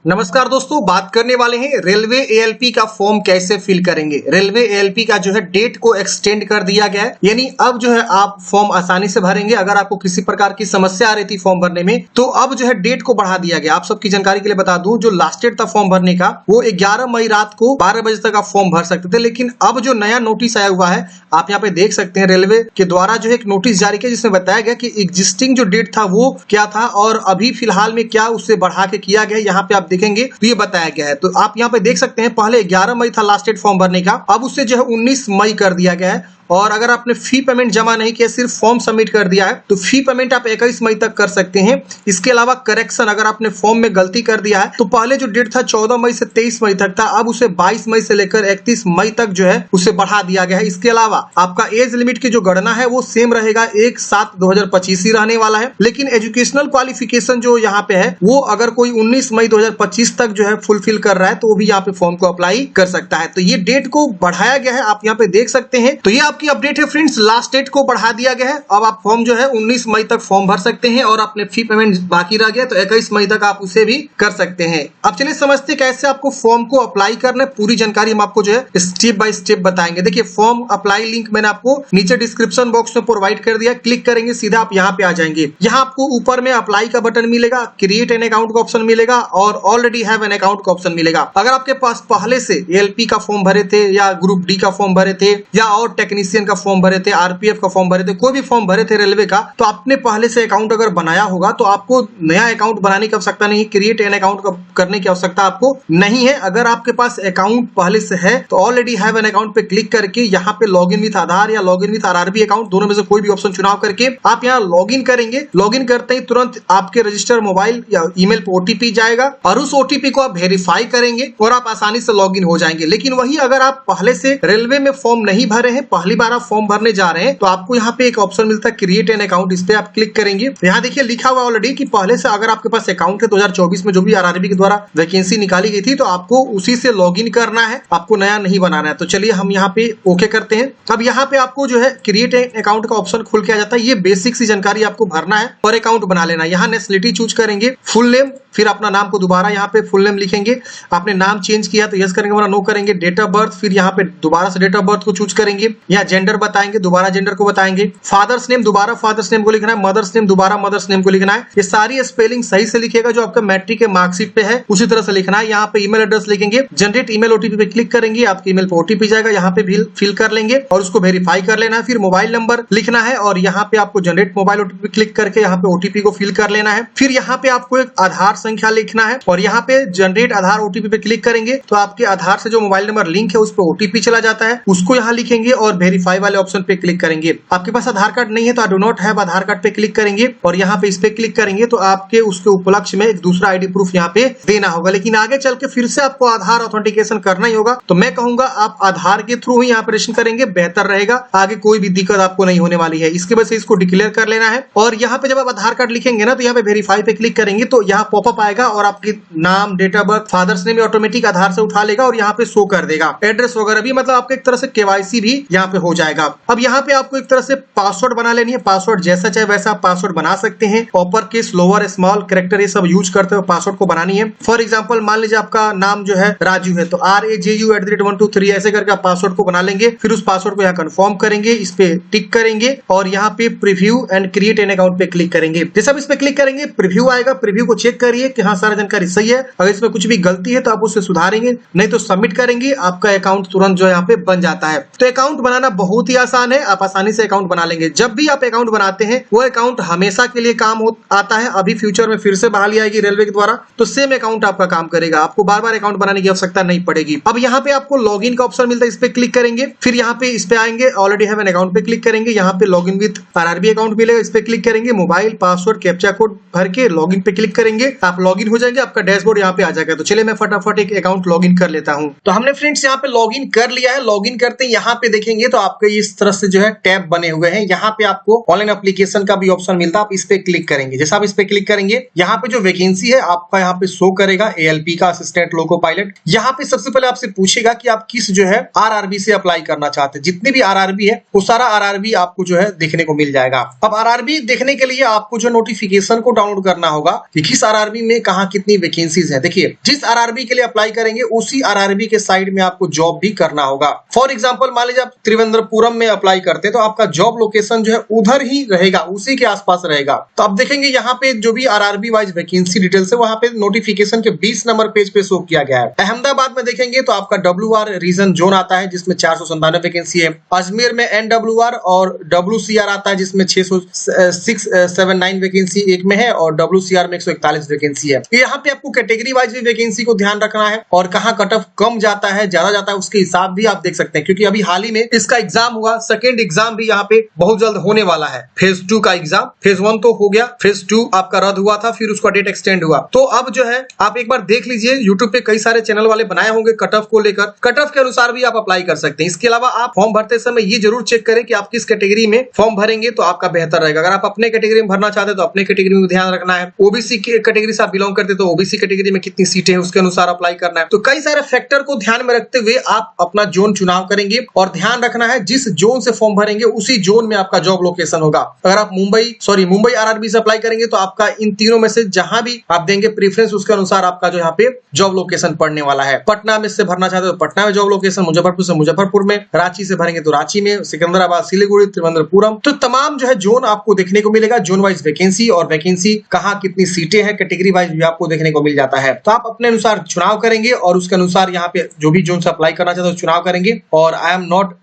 नमस्कार दोस्तों, बात करने वाले हैं रेलवे एएलपी का फॉर्म कैसे फिल करेंगे। रेलवे एएलपी का जो है डेट को एक्सटेंड कर दिया गया है, यानी अब जो है आप फॉर्म आसानी से भरेंगे। अगर आपको किसी प्रकार की समस्या आ रही थी फॉर्म भरने में, तो अब जो है डेट को बढ़ा दिया गया। आप सबकी जानकारी के लिए बता दूं, जो लास्ट डेट था फॉर्म भरने का वो 11 मई रात को 12 बजे तक आप फॉर्म भर सकते थे। लेकिन अब जो नया नोटिस आया हुआ है, आप यहाँ पे देख सकते हैं, रेलवे के द्वारा जो है एक नोटिस जारी किया जिसमें बताया गया कि एग्जिस्टिंग जो डेट था वो क्या था और अभी फिलहाल में क्या उससे बढ़ा के किया गया। यहाँ पे आप देखेंगे तो ये बताया गया है। तो आप यहाँ पे देख सकते हैं, पहले 11 मई था लास्ट डेट फॉर्म भरने का, अब उससे जो है 19 मई कर दिया गया है। और अगर आपने फी पेमेंट जमा नहीं किया, सिर्फ फॉर्म सबमिट कर दिया है, तो फी पेमेंट आप 21 मई तक कर सकते हैं। इसके अलावा करेक्शन, अगर आपने फॉर्म में गलती कर दिया है, तो पहले जो डेट था 14 मई से 23 मई तक था, अब उसे 22 मई से लेकर 31 मई तक जो है उसे बढ़ा दिया गया है। इसके अलावा आपका एज लिमिट की जो गणना है वो सेम रहेगा, 1/7/2025 ही रहने वाला है। लेकिन एजुकेशनल क्वालिफिकेशन जो यहाँ पे है, वो अगर कोई 19 मई 2025 तक जो है फुलफिल कर रहा है, तो वो भी यहाँ पे फॉर्म को अप्लाई कर सकता है। तो ये डेट को बढ़ाया गया है, आप यहाँ पे देख सकते हैं। तो ये आपकी अपडेट है फ्रेंड्स, लास्ट डेट को बढ़ा दिया गया है। अब आप फॉर्म जो है 19 मई तक फॉर्म भर सकते हैं और अपने फी पेमेंट बाकी रह गया तो 21 मई तक आप उसे भी कर सकते हैं। अब चलिए समझते कैसे आपको फॉर्म को अप्लाई करना है। पूरी जानकारी हम आपको जो है स्टेप बाय स्टेप बताएंगे। देखिए, फॉर्म अप्लाई लिंक मैंने आपको नीचे डिस्क्रिप्शन बॉक्स में प्रोवाइड कर दिया। क्लिक करेंगे, सीधा आप यहाँ पे आ जाएंगे। यहाँ आपको ऊपर में अप्लाई का बटन मिलेगा, क्रिएट एन अकाउंट का ऑप्शन मिलेगा और ऑलरेडी हैव एन अकाउंट का ऑप्शन मिलेगा। अगर आपके पास पहले से एएलपी का फॉर्म भरे थे या ग्रुप डी का फॉर्म भरे थे या और टेक्नीशियन का फॉर्म भरे थे, आरपीएफ का फॉर्म भरे थे, कोई भी फॉर्म भरे थे रेलवे का, तो आपने पहले से अकाउंट अगर बनाया होगा तो आपको नया अकाउंट बनाने की आवश्यकता नहीं, क्रिएट एन अकाउंट करने की आवश्यकता आपको नहीं है। अगर आपके पास अकाउंट पहले से है तो ऑलरेडी हैव एन अकाउंट पे क्लिक करके यहाँ पे लॉगिन विथ आधार या लॉगिन विथ आरआरबी अकाउंट, दोनों में से कोई भी ऑप्शन चुनाव करके आप यहाँ लॉगिन करेंगे। लॉगिन करते ही तुरंत आपके रजिस्टर मोबाइल या ईमेल पर ओटीपी जाएगा और उस ओटीपी को आप वेरीफाई करेंगे और आप आसानी से लॉगिन हो जाएंगे। लेकिन वही अगर आप पहले से रेलवे में फॉर्म नहीं भरे हैं, पहली बार आप फॉर्म भरने जा रहे हैं, तो आपको यहाँ पे एक ऑप्शन मिलता है क्रिएट एन अकाउंट। इस पे आप क्लिक करेंगे। यहाँ देखिए लिखा हुआ ऑलरेडी कि पहले से अगर आपके पास अकाउंट है 2024 में जो भी आरआरबी के द्वारा वैकेंसी निकाली गई थी, तो आपको उसी से लॉगिन करना है, आपको नया नहीं बनाना है। तो चलिए हम यहाँ पे ओके करते हैं। अब यहाँ पे आपको जो है क्रिएट एन अकाउंट का ऑप्शन खुल के आ जाता है। ये बेसिक सी जानकारी आपको भरना है और अकाउंट बना लेना है। यहाँ नेशनलिटी चूज करेंगे, फुल नेम, फिर अपना नाम को दोबारा यहाँ पे फुल नेम लिखेंगे। आपने नाम चेंज किया तो यस करेंगे वरना नो करेंगे। डेट ऑफ बर्थ, फिर यहाँ पे दोबारा से डेट ऑफ बर्थ को चूज करेंगे। यहाँ जेंडर बताएंगे, दोबारा जेंडर को बताएंगे। फादर्स नेम दोबारा फादर्स नेम को लिखना है, मदर्स नेम दोबारा मदर्स नेम को लिखना है। ये सारी स्पेलिंग सही से लिखेगा जो आपका मैट्रिक के मार्कशीट पे है, उसी तरह से लिखना है। यहाँ पे ईमेल एड्रेस लिखेंगे, जनरेट ईमेल ओटीपी पे क्लिक करेंगे, आपके ईमेल पे ओटीपी जाएगा, यहाँ पे फिल कर लेंगे और उसको वेरीफाई कर लेना है। फिर मोबाइल नंबर लिखना है और यहाँ पे आपको जनरेट मोबाइल ओटीपी क्लिक करके यहाँ पे ओटीपी को फिल कर लेना है। फिर यहाँ पे आपको एक आधार संख्या लिखना है और यहाँ पे जनरेट आधार ओटीपी पे क्लिक करेंगे तो आपके आधार से जो मोबाइल नंबर लिंक है उस पर ओटीपी चला जाता है, उसको यहाँ लिखेंगे और वेरीफाई वाले ऑप्शन पे क्लिक करेंगे। आपके पास आधार कार्ड नहीं है तो I do not have Aadhaar card पे क्लिक करेंगे और यहाँ पे इस पे क्लिक करेंगे तो आपके उसके उपलक्ष्य में एक दूसरा आईडी प्रूफ यहाँ पे देना होगा। लेकिन आगे चल के फिर से आपको आधार ऑथेंटिकेशन करना ही होगा, तो मैं कहूंगा आप आधार के थ्रू ही यहाँ पे रजिस्ट्रेशन करेंगे, बेहतर रहेगा। आगे कोई भी दिक्कत आपको नहीं होने वाली है। इसके वजह से इसको डिक्लेयर कर लेना है और यहाँ पे जब आप आधार कार्ड लिखेंगे ना, तो यहाँ पे वेरीफाई पे क्लिक करेंगे तो यहाँ पॉपअप आएगा और आपकी नाम, date of birth, father's name automatic Aadhaar से उठा लेगा और यहाँ पे शो कर देगा। एड्रेस वगैरह भी, मतलब आपको एक तरह से केवाईसी भी यहाँ पे हो जाएगा। अब यहाँ पे आपको एक तरह से पासवर्ड बना लेनी है। पासवर्ड जैसा चाहे वैसा आप पासवर्ड बना सकते हैं। Upper case, lower, small character ये सब यूज करते हुए पासवर्ड को बनानी है। फॉर एग्जांपल मान लीजिए आपका नाम जो है राजू है, तो RAJU@123 ऐसे करके आप पासवर्ड को बना लेंगे। फिर उस पासवर्ड को यहाँ कंफर्म करेंगे, इस पे टिक करेंगे और यहाँ पे preview and create an account पे क्लिक करेंगे। जैसे आप इस पे क्लिक करेंगे प्रीव्यू आएगा, प्रीव्यू को चेक करिए कि हाँ सारा जानकारी सही है। अगर इसमें कुछ भी गलती है तो आप उससे सुधारेंगे, नहीं तो सबमिट करेंगे, आपका अकाउंट तुरंत जो यहाँ पे बन जाता है। तो अकाउंट बनाना बहुत ही आसान है, आप आसानी से अकाउंट बना लेंगे। जब भी आप अकाउंट बनाते हैं वो अकाउंट हमेशा के लिए काम आता है। अभी फ्यूचर में फिर से बहाली आएगी रेलवे के द्वारा, तो सेम अकाउंट आपका काम करेगा, आपको बार बार अकाउंट बनाने की आवश्यकता नहीं पड़ेगी। अब यहाँ पे आपको लॉगिन का ऑप्शन मिलता है, इस पे क्लिक करेंगे। फिर यहाँ पे इस पे आएंगे, ऑलरेडी हैव एन अकाउंट पे क्लिक करेंगे। यहाँ पे लॉगिन विथ आरआरबी अकाउंट मिलेगा, इस पे क्लिक करेंगे। मोबाइल, पासवर्ड, कैप्चा कोड भर के लॉगिन पे क्लिक करेंगे, आप लॉगिन हो जाएंगे, आपका डैशबोर्ड यहाँ पे आ जाएगा। तो चलिए मैं फटाफट एक अकाउंट लॉगिन कर लेता हूँ। तो हमने फ्रेंड्स यहाँ पे लॉगिन कर लिया है। लॉगिन करते यहाँ पे देखेंगे तो आपके इस तरह से जो है टैब बने हुए हैं। यहाँ पे आपको ऑनलाइन एप्लीकेशन का भी ऑप्शन मिलता है, आप इस पे क्लिक करेंगे। जैसे आप इस पे क्लिक करेंगे, यहाँ पे जो वैकेंसी है आपका यहाँ पे शो करेगा, ALP का असिस्टेंट लोको पायलट। यहाँ पे सबसे पहले आपसे पूछेगा कि आप किस जो है RRB से अप्लाई करना चाहते हैं। जितने भी RRB है वो सारा RRB आपको जो है देखने को मिल जाएगा। अब RRB देखने के लिए आपको जो नोटिफिकेशन को डाउनलोड करना होगा कि किस RRB में कहाँ कितनी वैकेंसीज है। देखिए, जिस RRB के लिए अप्लाई करेंगे उसी RRB के साइड में आपको जॉब भी करना होगा। फॉर एग्जाम्पल मान लीजिए आप त्रिवेंद्रपुरम में अप्लाई करते हैं तो आपका जॉब लोकेशन जो है उधर ही रहेगा, उसी के आसपास रहेगा। तो आप देखेंगे यहाँ पे जो भी RRB वाइज वैकेंसी डिटेल्स है वहां पे नोटिफिकेशन के 20 नंबर पेज पे शो किया गया है। अहमदाबाद में देखेंगे तो आपका WR रीजन जोन आता है जिसमें 497 वैकेंसी है। अजमेर में NWR और WCR आता है जिसमें 679 वैकेंसी एक में है और WCR में 141 वैकेंसी है। यहाँ पे आपको कैटेगरी वाइज भी वैकेंसी को ध्यान रखना है और कहाँ कट ऑफ कम जाता है ज्यादा जाता है उसके हिसाब भी आप देख सकते हैं, क्योंकि अभी हाल ही में इसका एग्जाम हुआ। सेकेंड एग्जाम भी यहाँ पे बहुत जल्द होने वाला है। फेज 2 का एग्जाम, फेज 1 तो हो गया, फेज 2 आपका रद्द हुआ था, फिर उसका डेट एक्सटेंड हुआ। तो अब जो है आप एक बार देख लीजिए, यूट्यूब पे कई सारे चैनल वाले बनाए होंगे कट ऑफ को लेकर, कट ऑफ के अनुसार भी आप अप्लाई कर सकते हैं। इसके अलावा आप फॉर्म भरते समय ये जरूर चेक करें कि आप किस कैटेगरी में फॉर्म भरेंगे तो आपका बेहतर रहेगा। अगर आप अपने कैटेगरी में भरना चाहते हैं तो अपने कैटेगरी में ध्यान रखना है। ओबीसी कैटेगरी से आप बिलोंग करते तो ओबीसी कैटेगरी में कितनी सीटें हैं उसके अनुसार अप्लाई करना है। तो कई सारे फैक्टर को ध्यान में रखते हुए आप अपना जोन चुनाव करेंगे और ध्यान रखना है जिस जोन से फॉर्म भरेंगे उसी जोन में आपका जॉब लोकेशन होगा। अगर आप मुंबई RRB से अप्लाई करेंगे तो आपका इन तीनों में से जहां भी आप देंगे प्रेफरेंस उसके अनुसार आपका जो यहाँ पे जॉब लोकेशन पड़ने वाला है। पटना में से भरना चाहते हो तो पटना में जॉब लोकेशन, मुजफ्फरपुर से मुजफ्फरपुर में, रांची से भरेंगे तो रांची में, सिकंदराबाद, सिलीगुड़ी, त्रिवेंद्रपुरम, तो तमाम जो है जोन आपको देखने को मिलेगा। जोन वाइज वैकेंसी और वैकेंसी कहाँ कितनी सीटें हैं कैटेगरी वाइज भी आपको देखने को मिल जाता है। तो आप अपने अनुसार चुनाव करेंगे और उसके अनुसार यहाँ पे जो भी जोन से अप्लाई करना चाहते हो चुनाव करेंगे। और I am not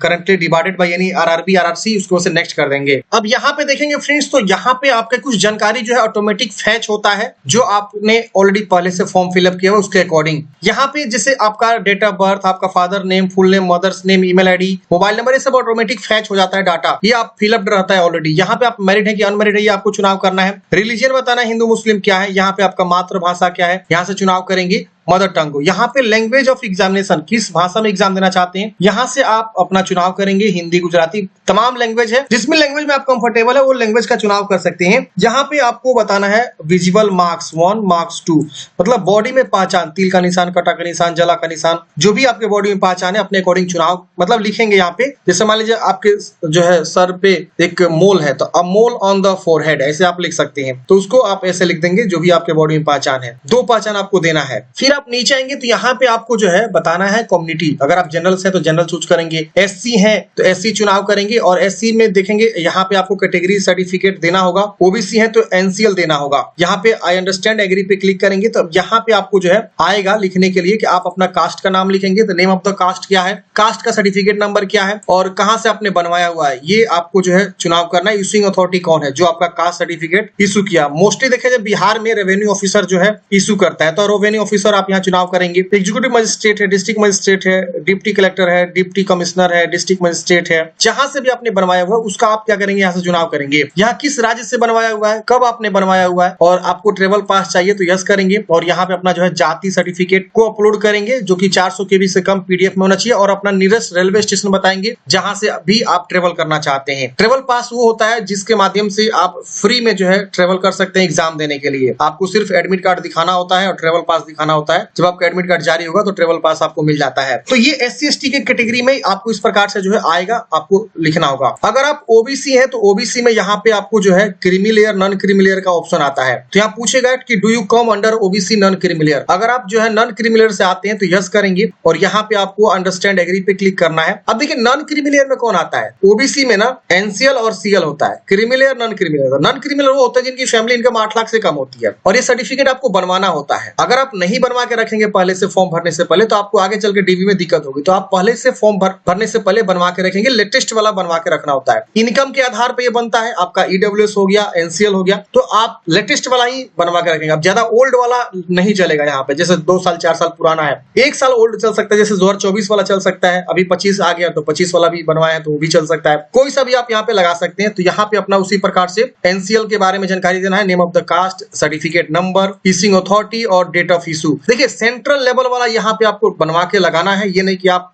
currently divided by any RRB RRC, उसको से नेक्स्ट कर देंगे। अब यहाँ पे देखेंगे फ्रेंड्स, तो यहाँ पे आपका कुछ जानकारी जो है ऑटोमेटिक फैच होता है जो आपने ऑलरेडी पहले से फॉर्म फिलअप किया हुआ उसके अकॉर्डिंग। यहाँ पे जैसे आपका डेट ऑफ बर्थ, आपका father name, full name, mother's name, email ID, mobile number, ये सब ऑटोमेटिक फैच हो जाता है डाटा। ये आप फिलअप रहता है ऑलरेडी। यहाँ पे आप मैरिड है कि अनमैरिड है ये आपको चुनाव करना है। रिलीजन बताना है, हिंदू मुस्लिम क्या है। यहाँ पे आपका मातृभाषा क्या है, यहाँ से चुनाव करेंगे। मदर टंग, यहाँ पे लैंग्वेज ऑफ एग्जामिनेशन, किस भाषा में एग्जाम देना चाहते हैं, यहाँ से आप अपना चुनाव करेंगे। हिंदी, गुजराती, तमाम लैंग्वेज है। जिसमें लैंग्वेज में आप कंफर्टेबल है वो लैंग्वेज का चुनाव कर सकते हैं। यहाँ पे आपको बताना है विजुअल मार्क्स 1, मार्क्स 2, मतलब बॉडी में पहचान, तिल का निशान, कटा का निशान, जला का निशान, जो भी आपके बॉडी में पहचान है अपने अकॉर्डिंग चुनाव मतलब लिखेंगे। यहाँ पे जैसे मान लीजिए आपके जो है सर पे एक मोल है तो अ मोल ऑन द फोरहेड, ऐसे आप लिख सकते हैं। तो उसको आप ऐसे लिख देंगे जो भी आपके बॉडी में पहचान है। 2 पहचान आपको देना है। फिर आप नीचे आएंगे तो यहाँ पे आपको जो है बताना है कम्युनिटी। अगर आप जनरल है तो जनरल चूज करेंगे, SC है तो SC चुनाव करेंगे और SC में देखेंगे यहाँ पे आपको कैटेगरी सर्टिफिकेट देना होगा। OBC है तो NCL देना होगा। यहाँ पे आई अंडरस्टैंड एग्री पे क्लिक करेंगे तो यहाँ पे आपको जो है आएगा लिखने के लिए कि आप अपना कास्ट का नाम लिखेंगे। तो नेम ऑफ द कास्ट क्या है, कास्ट का सर्टिफिकेट नंबर क्या है और कहाँ से आपने बनवाया हुआ है, ये आपको जो है चुनाव करना है। इशूइंग अथॉरिटी कौन है जो आपका कास्ट सर्टिफिकेट इशू किया। मोस्टली देखे जाए बिहार में रेवेन्यू ऑफिसर जो है इशू करता है, तो रेवेन्यू ऑफिसर आप यहाँ चुनाव करेंगे। एग्जीक्यूटिव मजिस्ट्रेट है, डिस्ट्रिक्ट मजिस्ट्रेट है, डिप्टी कलेक्टर है, डिप्टी कमिश्नर है, डिस्ट्रिक्ट मजिस्ट्रेट है, जहां से भी आपने बनवाया हुआ है उसका आप क्या करेंगे, यहाँ से चुनाव करेंगे। यहाँ किस राज्य से बनवाया हुआ है, कब आपने बनवाया हुआ है और आपको ट्रेवल पास चाहिए तो यस करेंगे। और यहाँ पे अपना जो है जाति सर्टिफिकेट को अपलोड करेंगे जो कि 400 KB से कम PDF में होना चाहिए और अपना नियरेस्ट रेलवे स्टेशन बताएंगे जहां से भी आप ट्रेवल करना चाहते हैं। ट्रेवल पास वो होता है जिसके माध्यम से आप फ्री में जो है ट्रेवल कर सकते हैं एग्जाम देने के लिए। आपको सिर्फ एडमिट कार्ड दिखाना होता है और ट्रेवल पास दिखाना होता है। जब आपका एडमिट कार्ड जारी होगा तो ट्रेवल पास आपको मिल जाता है। तो ये SC ST के कैटेगरी में आपको इस प्रकार से जो है आएगा, आपको लिखना होगा। अगर आप OBC है तो OBC में यहाँ पे आपको जो है creamy layer, non creamy layer का ऑप्शन आता है। तो यहाँ पूछेगा कि do you come under OBC non creamy layer. अगर आप जो है नॉन क्रीमी लेयर से आते हैं तो यस करेंगे और यहाँ पे आपको अंडरस्टैंड एग्री पे क्लिक करना है। अब देखिए नॉन क्रीमी लेयर में कौन आता है, OBC में ना NCL और CL होता है, creamy layer non creamy layer. Non creamy layer वो होता है जिनकी फैमिली इनकम 8 लाख से कम होती है और ये सर्टिफिकेट आपको बनवाना होता है। अगर आप नहीं बनवा के रखेंगे पहले से फॉर्म भरने से पहले तो आपको आगे चल के DV में दिक्कत होगी। तो आप पहले से फॉर्म भरने से पहले बनवा के रखेंगे, लेटेस्ट वाला बनवा के रखना होता है। इनकम के आधार पे ये बनता है, आपका EWS हो गया, NCL हो गया, तो आप लेटेस्ट वाला ही बनवा के रखेंगे। अब ज्यादा ओल्ड वाला नहीं चलेगा यहाँ पे, जैसे 2 साल 4 साल पुराना है, 1 साल ओल्ड चल सकता है, जैसे 2024 वाला चल सकता है। अभी 25 आ गया तो 25 वाला भी बनवाया तो वो भी चल सकता है, कोई सा भी आप यहाँ पे लगा सकते हैं। तो यहाँ पे अपना उसी प्रकार से NCL के बारे में जानकारी देना है, name of the caste, certificate number, issuing authority और डेट ऑफ इशू। देखिए सेंट्रल लेवल वाला यहाँ पे आपको बनवा के लगाना है, ये नहीं कि आप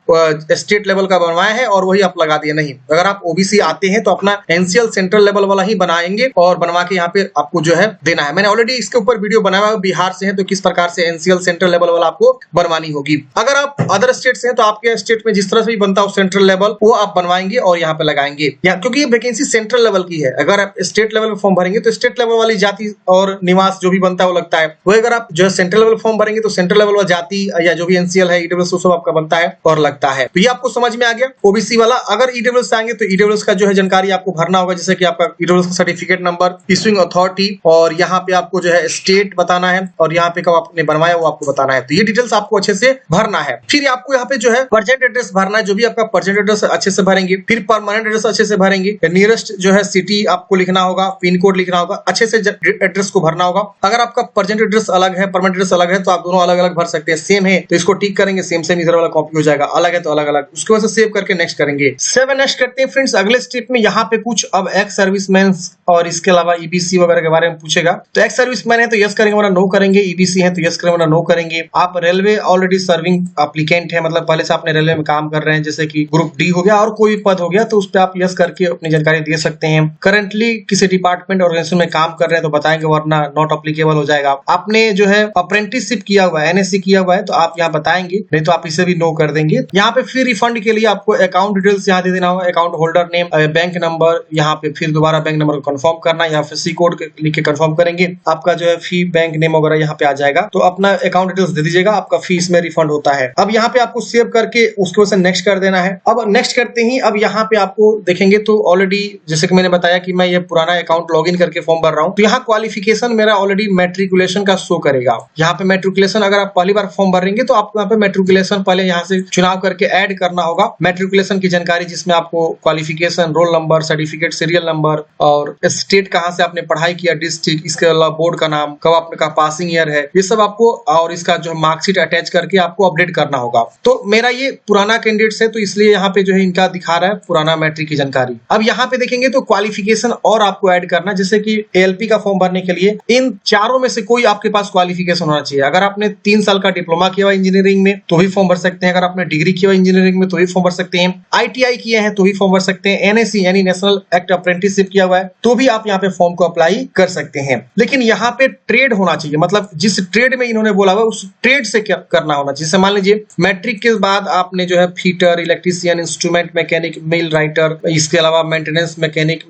स्टेट लेवल का बनवाए हैं और वही आप लगा दिए, नहीं। अगर आप ओबीसी आते हैं तो अपना एनसीएल सेंट्रल लेवल वाला ही बनाएंगे और बनवा के यहाँ पे आपको जो है देना है। मैंने ऑलरेडी इसके ऊपर वीडियो बनाया हुआ, बिहार से हैं तो किस प्रकार से एनसीएल सेंट्रल लेवल वाला आपको बनवानी होगी। अगर आप अदर स्टेट से हैं तो आपके स्टेट में जिस तरह से भी बनता हो सेंट्रल लेवल, वो आप बनवाएंगे और यहाँ पे लगाएंगे, क्योंकि ये वैकेंसी सेंट्रल लेवल की है। अगर आप स्टेट लेवल में फॉर्म भरेंगे तो स्टेट लेवल वाली जाति और निवास जो भी बनता है वो लगता है, वही अगर आप जो है सेंट्रल लेवल फॉर्म भरेंगे तो सेंट्रल लेवल वाला जाति या जो भी एनसीएल है, ईडब्ल्यूएस, सब आपका बनता है और लगता है। तो ये आपको समझ में आ गया ओबीसी वाला। अगर ईडब्ल्यूएस आएंगे तो ईडब्ल्यूएस का जो है जानकारी आपको भरना होगा, जैसे कि आपका ईडब्ल्यूएस का सर्टिफिकेट नंबर, इशूइंग अथॉरिटी, और यहाँ पे आपको जो है स्टेट बताना है और यहाँ पे कब आपने बनवाया वो आपको बताना है। तो ये डिटेल्स आपको अच्छे से भरना है। फिर आपको यहाँ पे जो है परजेंट एड्रेस भरना है, जो भी आपका परजेंट एड्रेस अच्छे से भरेंगे। फिर परमानेंट एड्रेस अच्छे से भरेंगे, नियरेस्ट जो है सिटी आपको लिखना होगा, पिन कोड लिखना होगा, अच्छे से एड्रेस को भरना होगा। अगर आपका परजेंट एड्रेस अलग है, परमानेंट एड्रेस अलग है तो आप दोनों अलग अलग भर सकते हैं। सेम है तो इसको टिक करेंगे, सेम सेम इधर वाला कॉपी हो जाएगा, अलग है तो अलग अलग। उसके बाद सेव करके नेक्स्ट करेंगे। सेव नेक्स्ट करते हैं फ्रेंड्स। अगले स्टेप में यहाँ पे कुछ अब एक्स सर्विसमैन और इसके अलावा ईबीसी वगैरह के बारे में पूछेगा। तो एक्स सर्विसमैन है तो यस करेंगे वरना नो करेंगे, ईबीसी है तो यस करेंगे वरना नो करेंगे। आप रेलवे ऑलरेडी सर्विंग एप्लीकेंट है, मतलब पहले से आपने रेलवे में काम कर रहे हैं, जैसे कि ग्रुप डी हो गया और कोई भी पद हो गया, तो उस पर आप यस करके अपनी जानकारी दे सकते हैं। करंटली किसी डिपार्टमेंट ऑर्गेनाइजेशन में काम कर रहे हैं तो बताएंगे, वरना नॉट अप्लीकेबल हो जाएगा। आपने जो है अप्रेंटिसशिप किया हुआ है, एनएससी किया हुआ है तो आप यहाँ बताएंगे, नहीं तो आप इसे भी नो कर देंगे। यहाँ पे फिर रिफंड के लिए आपको अकाउंट डिटेल्स यहाँ दे देना होगा, account holder name, bank number, यहाँ पे फिर दोबारा बैंक नंबर को कंफर्म करना, या फिर सी कोड लिख के कंफर्म करेंगे, आपका जो है फी बैंक नेम वगैरह यहाँ पे आ जाएगा। तो अपना अकाउंट डिटेल्स दे दीजिएगा, आपका फी इसमें रिफंड होता है। अब यहाँ पे आपको सेव करके उसके बाद नेक्स्ट कर देना है। अब नेक्स्ट करते ही अब यहाँ पे आपको देखेंगे तो ऑलरेडी जैसे कि मैंने बताया कि मैं ये पुराना अकाउंट लॉगिन करके फॉर्म भर रहा हूँ, तो यहाँ क्वालिफिकेशन मेरा ऑलरेडी मैट्रिकुलेशन का शो करेगा। यहाँ पे मैट्रिकुलेशन अगर आप पहली बार फॉर्म भरेंगे तो आपको यहाँ पे मैट्रिकुलेशन पहले यहाँ से चुनाव करके ऐड करना होगा, मैट्रिकुलेशन की जानकारी, जिसमें आपको qualification, roll number, certificate, serial number और स्टेट कहाँ से आपने पढ़ाई किया, डिस्ट्रिक्ट, इसके अलावा बोर्ड का नाम, कब आपका पासिंग ईयर है, ये सब आपको, और इसका जो मार्कशीट अटैच करके आपको अपडेट करना होगा। तो मेरा ये पुराना कैंडिडेट है तो इसलिए यहाँ पे जो है इनका दिखा रहा है पुराना मैट्रिक की जानकारी। अब यहाँ पे देखेंगे तो क्वालिफिकेशन और आपको ऐड करना, जैसे कि एएलपी का फॉर्म भरने के लिए इन चारों में से कोई आपके पास क्वालिफिकेशन होना चाहिए। अगर आपने 3 साल का डिप्लोमा किया हुआ इंजीनियरिंग में तो भी फॉर्म भर सकते हैं, अगर आपने डिग्री किया हुआ इंजीनियरिंग में तो भी फॉर्म भर सकते हैं, आईटीआई किए हैं तो भी फॉर्म भर सकते हैं, एनएससी यानी नेशनल एक्ट अप्रेंटिसशिप किया हुआ है तो भी आप यहाँ पे फॉर्म को अप्लाई कर सकते हैं। लेकिन यहाँ पे ट्रेड होना चाहिए, मतलब जिस ट्रेड में इन्होंने बोला हुआ उस ट्रेड से क्या करना होना चाहिए। जैसे मान लीजिए मैट्रिक के बाद आपने जो है फीटर, इलेक्ट्रीशियन, इंस्ट्रूमेंट मैकेनिक, मिल राइटर, इसके अलावा maintenance mechanic,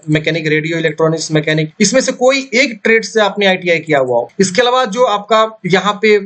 mechanic radio electronics mechanic, इसमें से कोई एक ट्रेड से आपने आईटीआई किया हुआ हो। इसके अलावा जो आपका यहाँ पे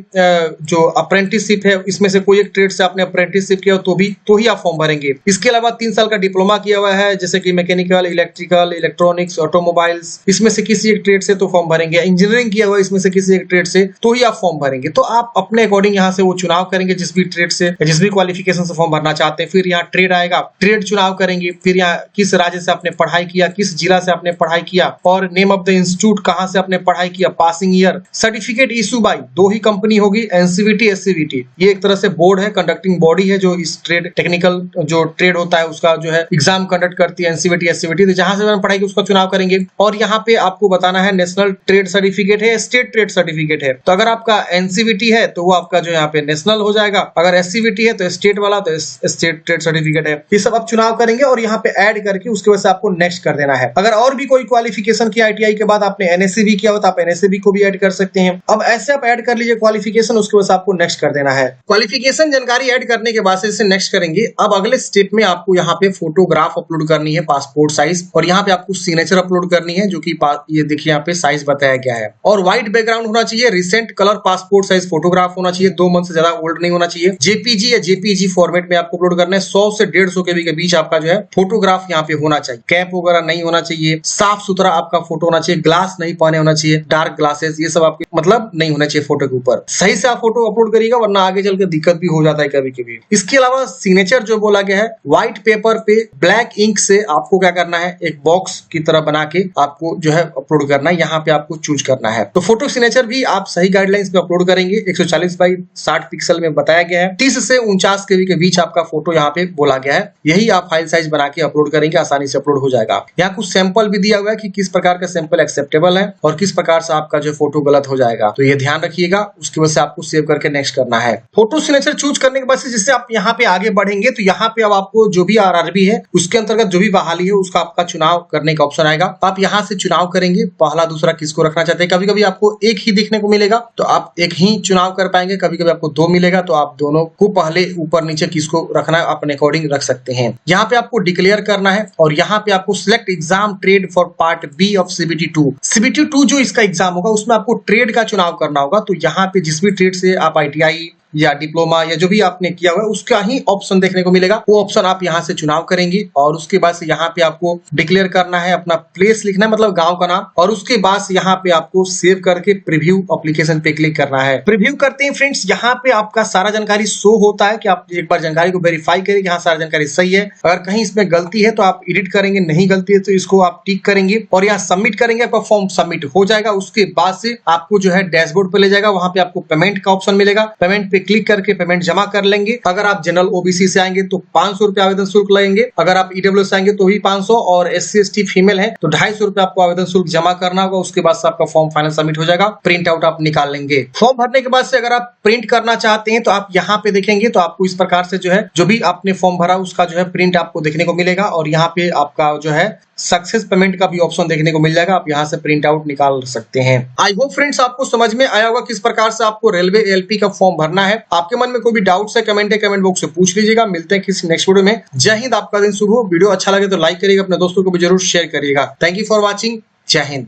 जो अप्रेंटिसशिप है इसमें से कोई एक ट्रेड से आपने अप्रेंटिसशिप किया हो तो ही आप फॉर्म भरेंगे। इसके अलावा 3 साल का डिप्लोमा किया हुआ है, जैसे कि मैकेनिकल, इलेक्ट्रिकल, इलेक्ट्रॉनिक्स, ऑटोमोबाइल्स, इसमें से किसी एक ट्रेड से तो फॉर्म भरेंगे। इंजीनियरिंग किया हुआ है इसमें से किसी एक ट्रेड से तो ही आप फॉर्म भरेंगे। तो आप अपने अकॉर्डिंग यहाँ से वो चुनाव करेंगे जिस भी ट्रेड से, जिस भी क्वालिफिकेशन से फॉर्म भरना चाहते हैं। फिर यहाँ ट्रेड आएगा, ट्रेड चुनाव करेंगे, फिर यहाँ किस राज्य से आपने पढ़ाई किया, किस जिला से आपने पढ़ाई किया, और नेम ऑफ द इंस्टीट्यूट, कहां से आपने पढ़ाई किया, passing year, certificate issue bye 2 ही कंपनी होगी, एनसीवीटी, एससीवीटी। ये एक तरह से बोर्ड है, कंडक्टिंग बॉडी है जो इस ट्रेड टेक्निकल जो ट्रेड होता है उसका जो है एग्जाम कंडक्ट करती है, एनसीवीटी, एससीवीटी। तो जहां से पढ़ाई की उसका चुनाव करेंगे। और यहाँ पे आपको बताना है नेशनल ट्रेड सर्टिफिकेट है, स्टेट ट्रेड सर्टिफिकेट है। तो अगर आपका एनसीवीटी है तो वो आपका जो यहाँ पे नेशनल हो जाएगा, अगर एससीवीटी है तो स्टेट वाला, तो स्टेट ट्रेड सर्टिफिकेट है। ये सब आप चुनाव करेंगे और यहाँ पे ऐड करके उसके वजह से आपको नेक्स्ट कर देना है। अगर और भी कोई क्वालिफिकेशन की आईटीआई के बाद आपने एनएससी भी किया हो तो आप एनएससी को भी ऐड कर सकते हैं। अब ऐसे आप ऐड कर लीजिए क्वालिफिकेशन, उसके बाद आपको नेक्स्ट कर देना है। क्वालिफिकेशन जानकारी ऐड करने के बाद से नेक्स्ट करेंगे। अब अगले स्टेप में आपको यहाँ पे फोटोग्राफ अपलोड करनी है, पासपोर्ट साइज, और यहाँ पे आपको सिग्नेचर अपलोड करनी है, जो कि ये देखिए यहाँ पे साइज बताया गया है। और व्हाइट बैकग्राउंड होना चाहिए, recent colour passport size photograph होना चाहिए, 2 मंथ से ज्यादा ओल्ड नहीं होना चाहिए। जेपीजी या जेपीजी फॉर्मेट में आपको अपलोड करना है। 100 से 150 केबी के बीच आपका जो है फोटोग्राफ यहाँ पे होना चाहिए। कैप वगैरह नहीं होना चाहिए, साफ सुथरा आपका फोटो होना चाहिए, ग्लास नहीं पहने होना चाहिए, डार्क ग्लासेस ये सब आपके मतलब नहीं होना चाहिए फोटो के ऊपर। सही से आप फोटो अपलोड करिएगा, वरना आगे चल के दिक्कत भी हो जाता है कभी कभी। इसके अलावा सिग्नेचर जो बोला गया है, व्हाइट पेपर पे ब्लैक इंक से आपको क्या करना है, एक बॉक्स की तरह बना के आपको जो है अपलोड करना है। यहाँ पे आपको चूज करना है। तो फोटो सिग्नेचर भी आप सही गाइडलाइंस पे अपलोड करेंगे। 140 बाई 60 पिक्सल में बताया गया है। 30 से 49 केबी के बीच आपका फोटो यहाँ पे बोला गया है। यही आप फाइल साइज बना के अपलोड करेंगे, आसानी से अपलोड हो जाएगा। यहाँ कुछ सैंपल भी दिया हुआ है कि किस प्रकार का सैंपल एक्सेप्टेबल है और किस प्रकार से आपका जो फोटो गलत हो जाएगा, तो ये ध्यान रखिएगा। मिलेगा, उसकी वजह से आपको सेव करके नेक्स्ट करना है। फोटो सिग्नेचर चूज करने के बाद से जिससे आप यहाँ पे आगे बढ़ेंगे तो यहाँ पे अब आपको जो भी आरआरबी है उसके अंतर्गत जो भी बहाली है उसका आपका चुनाव करने का ऑप्शन आएगा। आप यहाँ से चुनाव करेंगे पहला दूसरा किसको रखना चाहते हैं। कभी कभी आपको एक ही देखने को मिलेगा तो आप एक ही चुनाव कर पाएंगे, कभी कभी आपको दो मिलेगा तो आप दोनों को पहले ऊपर नीचे किसको रखना है अपने अकॉर्डिंग रख सकते हैं। यहाँ पे आपको डिक्लेयर करना है और यहाँ पे आपको select exam trade for part B of CBT2। CBT2 जो इसका एग्जाम होगा उसमें आपको ट्रेड का चुनाव करना होगा। तो यहाँ पे जिस भी ट्रेड से आप ITI या डिप्लोमा या जो भी आपने किया हुआ है उसका ही ऑप्शन देखने को मिलेगा, वो ऑप्शन आप यहाँ से चुनाव करेंगे और उसके बाद से यहाँ पे आपको डिक्लेयर करना है, अपना प्लेस लिखना है मतलब गांव का नाम, और उसके बाद से यहाँ पे आपको सेव करके प्रीव्यू एप्लीकेशन पे क्लिक करना है। प्रीव्यू करते हैं फ्रेंड्स, यहाँ पे आपका सारा जानकारी शो होता है कि आप एक बार जानकारी को वेरीफाई करें कि हाँ सारा जानकारी सही है। अगर कहीं इसमें गलती है तो आप एडिट करेंगे, नहीं गलती है तो इसको आप टिक करेंगे और यहाँ सबमिट करेंगे, आपका फॉर्म सबमिट हो जाएगा। उसके बाद से आपको जो है डैशबोर्ड पे ले जाएगा, वहां पे आपको पेमेंट का ऑप्शन मिलेगा, पेमेंट पे क्लिक करके पेमेंट जमा कर लेंगे। अगर आप जनरल OBC से आएंगे तो 500 रुपए आवेदन शुल्क लगेंगे, अगर आप EWS से आएंगे तो भी 500 और SC ST फीमेल है तो 250 रुपए आपको आवेदन शुल्क जमा करना होगा। उसके बाद से आपका फॉर्म फाइनल सबमिट हो जाएगा, प्रिंट आउट आप निकाल लेंगे। फॉर्म भरने के बाद से अगर आप प्रिंट करना चाहते हैं तो आप यहाँ पे देखेंगे तो आपको इस प्रकार से जो है जो भी आपने फॉर्म भरा उसका जो है प्रिंट आपको देखने को मिलेगा और यहाँ पे आपका जो है सक्सेस पेमेंट का भी ऑप्शन देखने को मिल जाएगा, आप यहाँ से प्रिंट आउट निकाल सकते हैं। आई होप फ्रेंड्स आपको समझ में आया होगा किस प्रकार से आपको रेलवे ALP का फॉर्म भरना है। आपके मन में कोई भी डाउट्स है कमेंट बॉक्स से पूछ लीजिएगा। मिलते हैं किसी नेक्स्ट वीडियो में। जय हिंद, आपका दिन शुभ हो। वीडियो अच्छा लगे तो लाइक करिएगा, अपने दोस्तों को भी जरूर शेयर करिएगा। Thank you for watching. जय हिंद।